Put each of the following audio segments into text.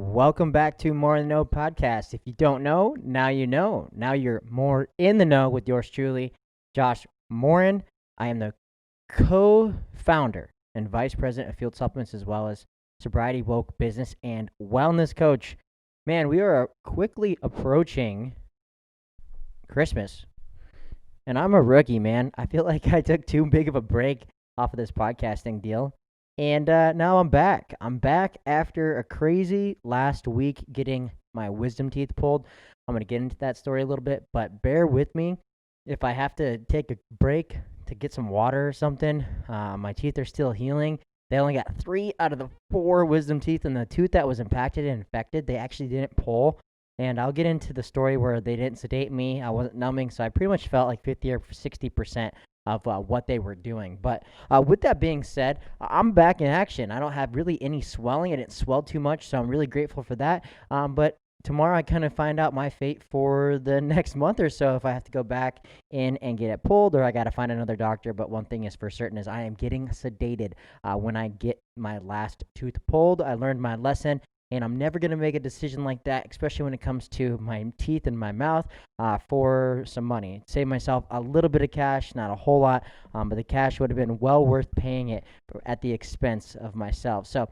Welcome back to Mor-In The Know podcast. If you don't know, now you know. Now you're more in the know with yours truly, Josh Morin. I am the co-founder and vice president of Field Supplements, as well as sobriety, woke, business, and wellness coach. Man, we are quickly approaching Christmas, and I'm a rookie, man. I feel like I took too big of a break off of this podcasting deal. And now I'm back. I'm back after a crazy last week getting my wisdom teeth pulled. I'm going to get into that story a little bit, but bear with me if I have to take a break to get some water or something. My teeth are still healing. They only got 3 out of the 4 wisdom teeth, and the tooth that was impacted and infected, they actually didn't pull. And I'll get into the story where they didn't sedate me. I wasn't numbing, so I pretty much felt like 50 or 60% of what they were doing. But with that being said, I'm back in action. I don't have really any swelling. I didn't swell too much, so I'm really grateful for that. But tomorrow I kind of find out my fate for the next month or so, if I have to go back in and get it pulled, or I got to find another doctor. But one thing is for certain is I am getting sedated when I get my last tooth pulled. I learned my lesson. And I'm never going to make a decision like that, especially when it comes to my teeth and my mouth, for some money. Save myself a little bit of cash, not a whole lot, but the cash would have been well worth paying it at the expense of myself. So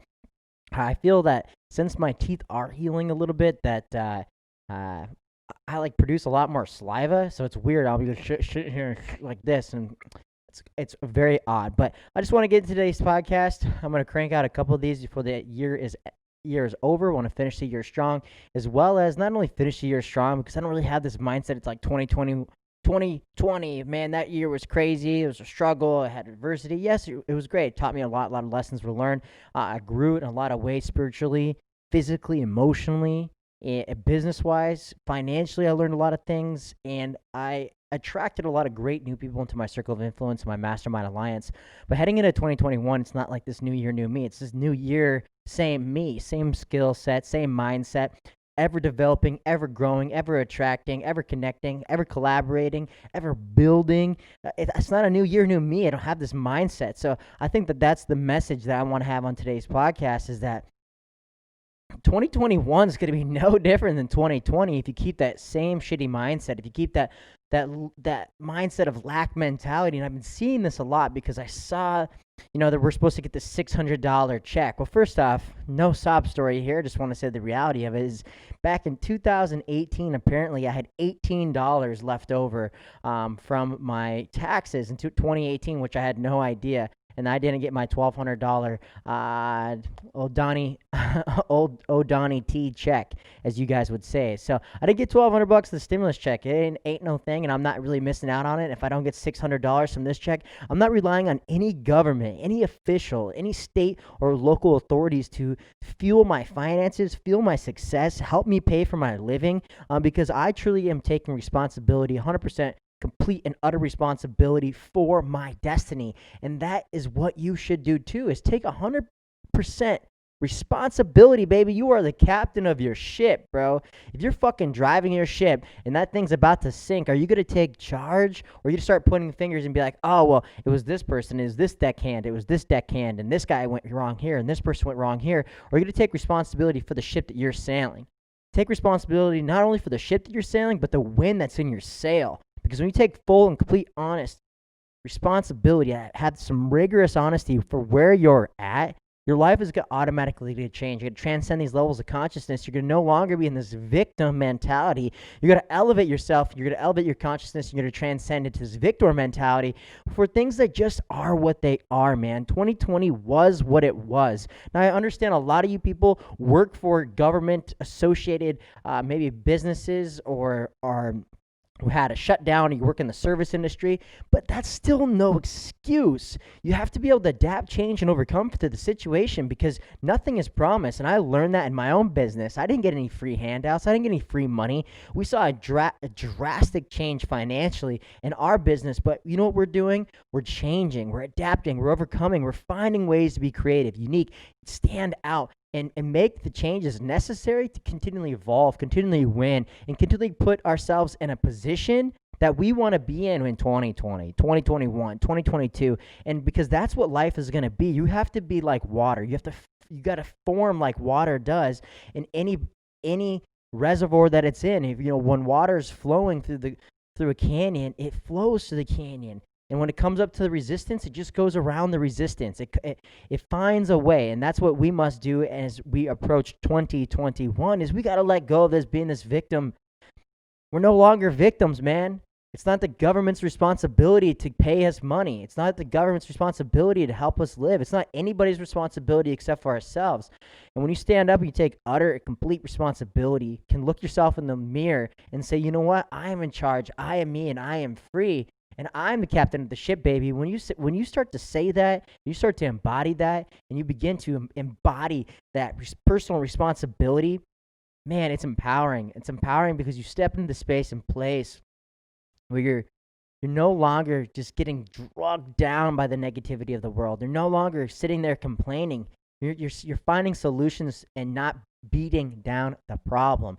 I feel that since my teeth are healing a little bit, that I like produce a lot more saliva. So it's weird. I'll be shit here like this, and it's very odd. But I just want to get into today's podcast. I'm going to crank out a couple of these before the year is over. Want to finish the year strong, as well as not only finish the year strong, because I don't really have this mindset. It's like 2020, man, that year was crazy. It was a struggle. I had adversity. Yes, it was great. It taught me a lot of lessons were learned. I grew in a lot of ways, spiritually, physically, emotionally, business wise, financially. I learned a lot of things, and I attracted a lot of great new people into my circle of influence, my mastermind alliance. But heading into 2021, it's not like this new year, new me. It's this new year, same me, same skill set, same mindset, ever developing, ever growing, ever attracting, ever connecting, ever collaborating, ever building. It's not a new year, new me. I don't have this mindset. So I think that that's the message that I want to have on today's podcast, is that 2021 is going to be no different than 2020 if you keep that same shitty mindset, if you keep that mindset of lack mentality. And I've been seeing this a lot because I saw, that we're supposed to get this $600 check. Well, first off, no sob story here. Just want to say the reality of it is back in 2018, apparently I had $18 left over from my taxes in 2018, which I had no idea. And I didn't get my $1,200 O'Donnell T check, as you guys would say. So I didn't get $1,200 the stimulus check. It ain't no thing, and I'm not really missing out on it. If I don't get $600 from this check, I'm not relying on any government, any official, any state or local authorities to fuel my finances, fuel my success, help me pay for my living, because I truly am taking responsibility 100%. Complete and utter responsibility for my destiny. And that is what you should do too, is take 100% responsibility, baby. You are the captain of your ship, bro. If you're fucking driving your ship and that thing's about to sink, are you going to take charge, or are you going to start pointing fingers and be like, oh, well, it was this person, it was this deckhand, it was this deckhand, and this guy went wrong here, and this person went wrong here? Or are you going to take responsibility for the ship that you're sailing? Take responsibility not only for the ship that you're sailing, but the wind that's in your sail. Because when you take full and complete honest responsibility, have some rigorous honesty for where you're at, your life is going to automatically change. You're going to transcend these levels of consciousness. You're going to no longer be in this victim mentality. You're going to elevate yourself. You're going to elevate your consciousness. You're going to transcend into this victor mentality for things that just are what they are, man. 2020 was what it was. Now, I understand a lot of you people work for government-associated maybe businesses or are who had a shutdown, you work in the service industry, but that's still no excuse. You have to be able to adapt, change, and overcome to the situation, because nothing is promised. And I learned that in my own business. I didn't get any free handouts. I didn't get any free money. We saw a drastic change financially in our business, but you know what we're doing? We're changing, we're adapting, we're overcoming, we're finding ways to be creative, unique, stand out, and make the changes necessary to continually evolve, continually win, and continually put ourselves in a position that we want to be in 2020, 2021, 2022. And because that's what life is going to be. You have to be like water. You have to gotta form like water does in any reservoir that it's in. If when water is flowing through a canyon, it flows to the canyon. And when it comes up to the resistance, it just goes around the resistance. It finds a way, and that's what we must do as we approach 2021. Is we got to let go of this being this victim. We're no longer victims, man. It's not the government's responsibility to pay us money. It's not the government's responsibility to help us live. It's not anybody's responsibility except for ourselves. And when you stand up and you take utter, complete responsibility, you can look yourself in the mirror and say, you know what? I am in charge. I am me, and I am free. And I'm the captain of the ship, baby. When you start to say that, you start to embody that, and you begin to embody that personal responsibility, man, it's empowering. It's empowering because you step into the space and place where you're no longer just getting drugged down by the negativity of the world. You're no longer sitting there complaining. You're finding solutions and not beating down the problem.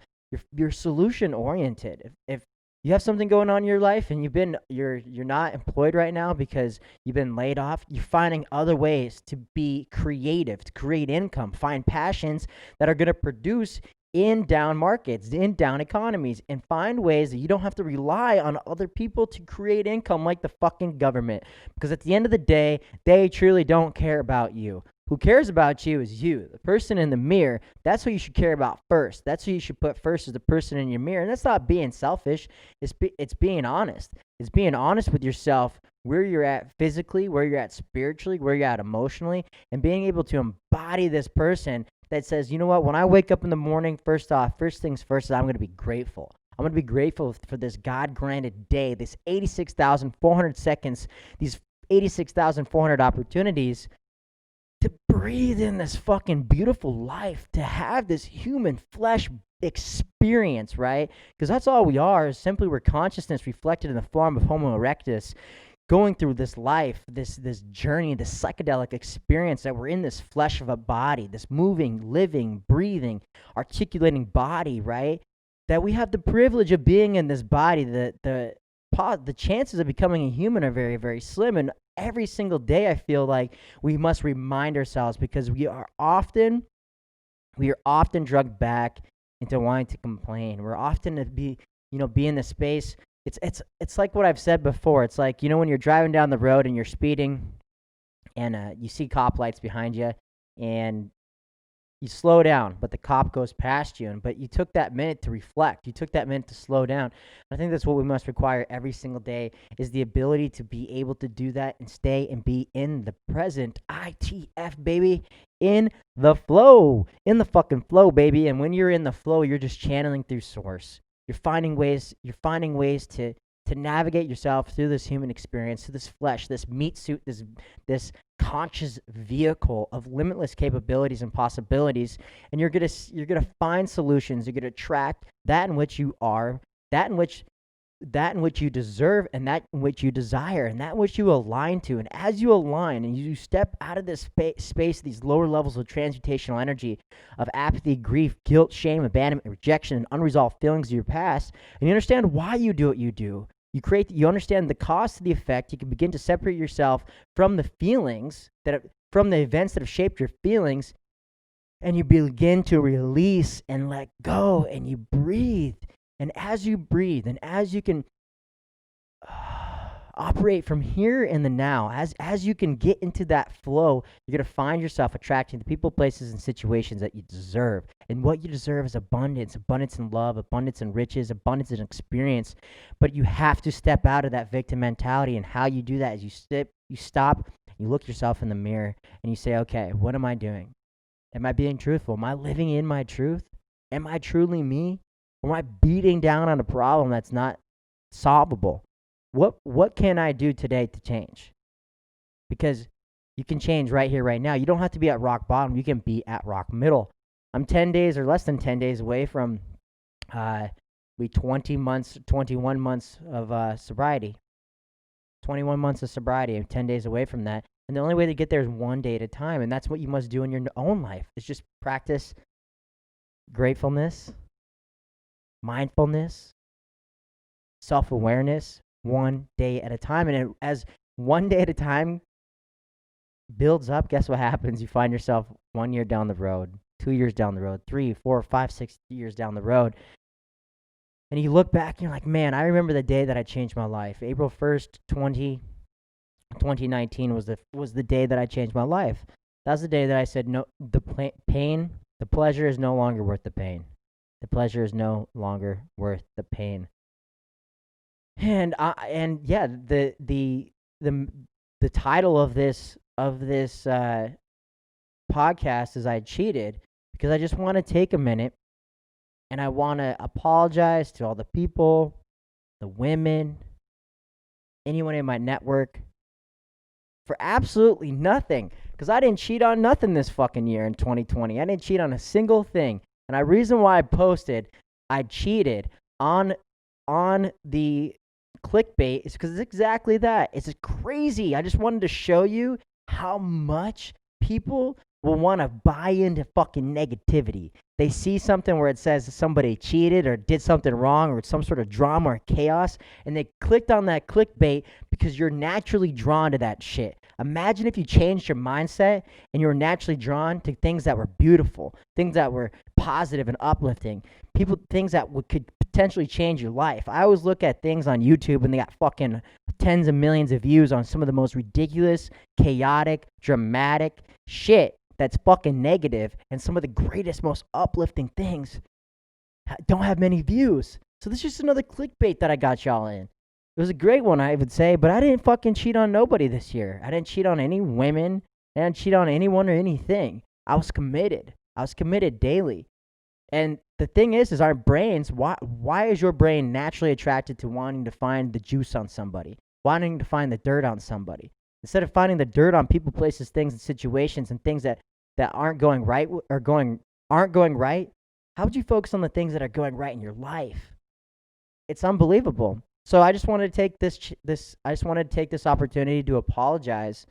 You're solution oriented. If you have something going on in your life and you're not employed right now because you've been laid off, you're finding other ways to be creative, to create income, find passions that are going to produce in down markets, in down economies, and find ways that you don't have to rely on other people to create income like the fucking government. Because at the end of the day, they truly don't care about you. Who cares about you is you, the person in the mirror. That's who you should care about first. That's who you should put first, is the person in your mirror. And that's not being selfish. It's being honest. It's being honest with yourself, where you're at physically, where you're at spiritually, where you're at emotionally, and being able to embody this person that says, you know what, when I wake up in the morning, first things first is I'm going to be grateful. I'm going to be grateful for this God-granted day, this 86,400 seconds, these 86,400 opportunities to breathe in this fucking beautiful life, to have this human flesh experience, right? Because that's all we are, is simply we're consciousness reflected in the form of Homo erectus, going through this life, this journey, this psychedelic experience, that we're in this flesh of a body, this moving, living, breathing, articulating body, right? That we have the privilege of being in this body. The chances of becoming a human are very, very slim. And every single day I feel like we must remind ourselves, because we are often drugged back into wanting to complain. We're often to be in the space. It's like what I've said before. It's like, when you're driving down the road and you're speeding and you see cop lights behind you and you slow down, but the cop goes past you. But you took that minute to reflect. You took that minute to slow down. I think that's what we must require every single day, is the ability to be able to do that and stay and be in the present. ITF, baby. In the flow. In the fucking flow, baby. And when you're in the flow, you're just channeling through source. You're finding ways to navigate yourself through this human experience, through this flesh, this meat suit, this conscious vehicle of limitless capabilities and possibilities. And you're gonna find solutions. You're gonna attract that in which you are, that in which you deserve, and that in which you desire, and that in which you align to. And as you align and you step out of this space, these lower levels of transmutational energy of apathy, grief, guilt, shame, abandonment, rejection, and unresolved feelings of your past, and you understand why you do what you do, you understand the cause to the effect. You can begin to separate yourself from the feelings from the events that have shaped your feelings, and you begin to release and let go, and you breathe. And as you breathe, and as you can operate from here in the now, as you can get into that flow, you're going to find yourself attracting the people, places, and situations that you deserve. And what you deserve is abundance in love, abundance in riches, abundance in experience. But you have to step out of that victim mentality. And how you do that is you stop, you look yourself in the mirror, and you say, okay, what am I doing? Am I being truthful? Am I living in my truth? Am I truly me? Or am I beating down on a problem that's not solvable? What can I do today to change? Because you can change right here, right now. You don't have to be at rock bottom. You can be at rock middle. I'm 10 days or less than 10 days away from 21 months of sobriety. 21 months of sobriety. I'm 10 days away from that. And the only way to get there is one day at a time. And that's what you must do in your own life. It's just practice gratefulness, mindfulness, self-awareness, one day at a time. And as one day at a time builds up, guess what happens? You find yourself 1 year down the road, 2 years down the road, 3, 4, 5, 6 years down the road, and you look back and you're like, man, I remember the day that I changed my life. April 1st, 2019 was the day that I changed my life. That was the day that I said, no, the pleasure is no longer worth the pain. The pleasure is no longer worth the pain. And yeah, the title of this podcast is I cheated, because I just want to take a minute and I want to apologize to all the people, the women, anyone in my network for absolutely nothing, because I didn't cheat on nothing this fucking year in 2020. I didn't cheat on a single thing. And the reason why I posted I cheated on the clickbait is because it's exactly that. It's crazy. I just wanted to show you how much people will want to buy into fucking negativity. They see something where it says somebody cheated or did something wrong or some sort of drama or chaos, and they clicked on that clickbait because you're naturally drawn to that shit. Imagine if you changed your mindset and you were naturally drawn to things that were beautiful, things that were positive and uplifting, things that could potentially change your life. I always look at things on YouTube and they got fucking tens of millions of views on some of the most ridiculous, chaotic, dramatic shit that's fucking negative, and some of the greatest, most uplifting things don't have many views. So this is just another clickbait that I got y'all in. It was a great one, I would say, but I didn't fucking cheat on nobody this year. I didn't cheat on any women. I didn't cheat on anyone or anything. I was committed. I was committed daily. And the thing is our brains, why is your brain naturally attracted to wanting to find the juice on somebody, wanting to find the dirt on somebody? Instead of finding the dirt on people, places, things, and situations, and things that aren't going right or aren't going right, how would you focus on the things that are going right in your life? It's unbelievable. So I just wanted to take this opportunity to apologize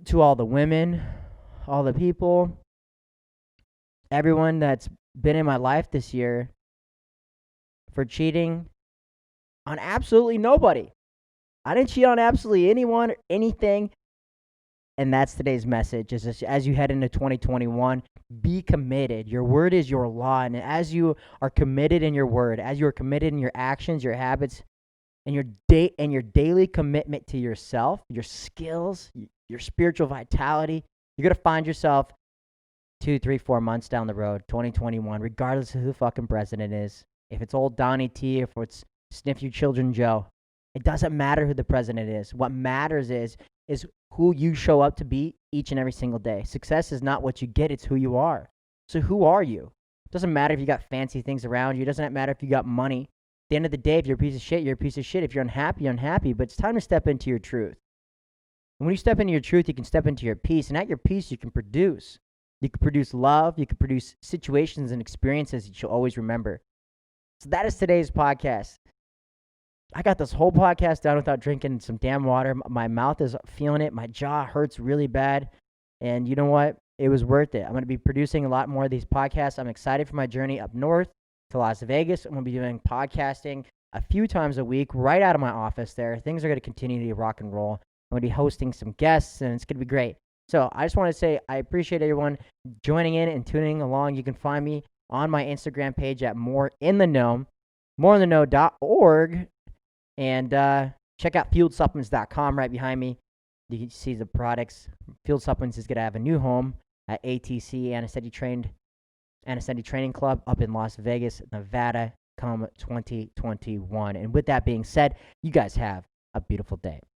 to all the women, all the people, everyone that's been in my life this year for cheating on absolutely nobody. I didn't cheat on absolutely anyone or anything. And that's today's message. As you head into 2021, be committed. Your word is your law. And as you are committed in your word, as you are committed in your actions, your habits, and your daily commitment to yourself, your skills, your spiritual vitality, you're going to find yourself 2, 3, 4 months down the road, 2021, regardless of who the fucking president is. If it's old Donnie T, if it's Sniff Your Children Joe, it doesn't matter who the president is. What matters is who you show up to be each and every single day. Success is not what you get, it's who you are. So who are you? It doesn't matter if you got fancy things around you. It doesn't matter if you got money. At the end of the day, if you're a piece of shit, you're a piece of shit. If you're unhappy, you're unhappy. But it's time to step into your truth. And when you step into your truth, you can step into your peace. And at your peace, you can produce. You can produce love. You can produce situations and experiences that you'll always remember. So that is today's podcast. I got this whole podcast done without drinking some damn water. My mouth is feeling it. My jaw hurts really bad. And you know what? It was worth it. I'm going to be producing a lot more of these podcasts. I'm excited for my journey up north to Las Vegas. I'm going to be doing podcasting a few times a week right out of my office there. Things are going to continue to rock and roll. I'm going to be hosting some guests, and it's going to be great. So I just want to say I appreciate everyone joining in and tuning along. You can find me on my Instagram page at Mor-In The Know, morintheknow.org. And check out fueledsupplements.com right behind me. You can see the products. Fueled Supplements is going to have a new home at ATC, Anesthetic Training Club, up in Las Vegas, Nevada, come 2021. And with that being said, you guys have a beautiful day.